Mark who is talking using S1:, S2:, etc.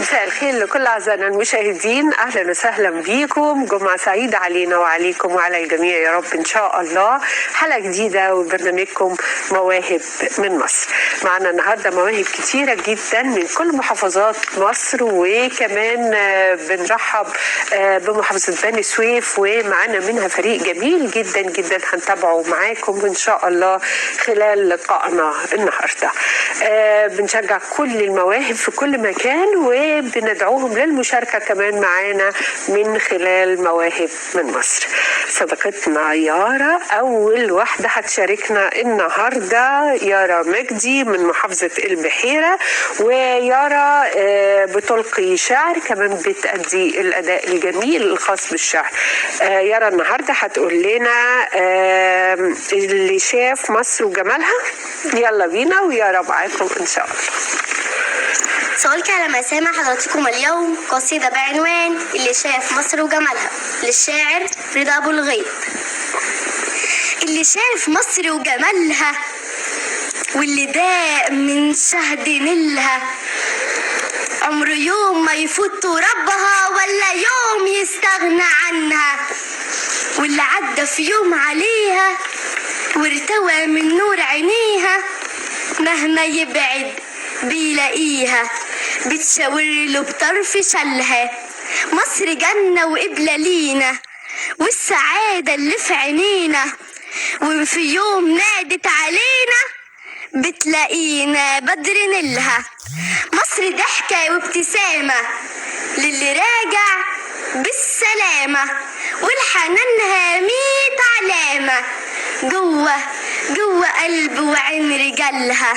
S1: مساء الخير لكل أعزائنا المشاهدين، أهلا وسهلا بيكم. جمعة سعيدة علينا وعليكم وعلى الجميع يا رب إن شاء الله. حلقة جديدة وبرنامجكم مواهب من مصر. معنا النهاردة مواهب كتيرة جدا من كل محافظات مصر، وكمان بنرحب بمحافظة بني سويف ومعنا منها فريق جميل جدا جدا هنتابعه معاكم إن شاء الله خلال لقائنا النهاردة. بنشجع كل المواهب في كل مكان وبندعوهم للمشاركة كمان معانا من خلال مواهب من مصر. صديقتنا يارا أول واحدة هتشاركنا النهاردة، يارا مجدي من محافظة البحيرة. ويارا بتلقي شعر، كمان بتأدي الأداء الجميل الخاص بالشعر. يارا النهاردة هتقول لنا اللي شاف مصر وجمالها. يلا بينا ويارا معاكم إن شاء الله.
S2: سؤالك على مسامع حضراتكم اليوم قصيدة بعنوان اللي شاف مصر وجمالها للشاعر رضا أبو الغيط. اللي شاف مصر وجمالها واللي داق من شهد نيلها عمره يوم ما يفوت ربها ولا يوم يستغنى عنها، واللي عدى في يوم عليها وارتوى من نور عينيها مهما يبعد بيلاقيها بتشاور له بطرف شلها. مصر جنة وقبلة لينا والسعادة اللي في عينينا، وفي يوم نادت علينا بتلاقينا بدر نيلها. مصر ضحكة وابتسامة للي راجع بالسلامة، والحنانها 100 علامة جوه قلب وعين رجالها.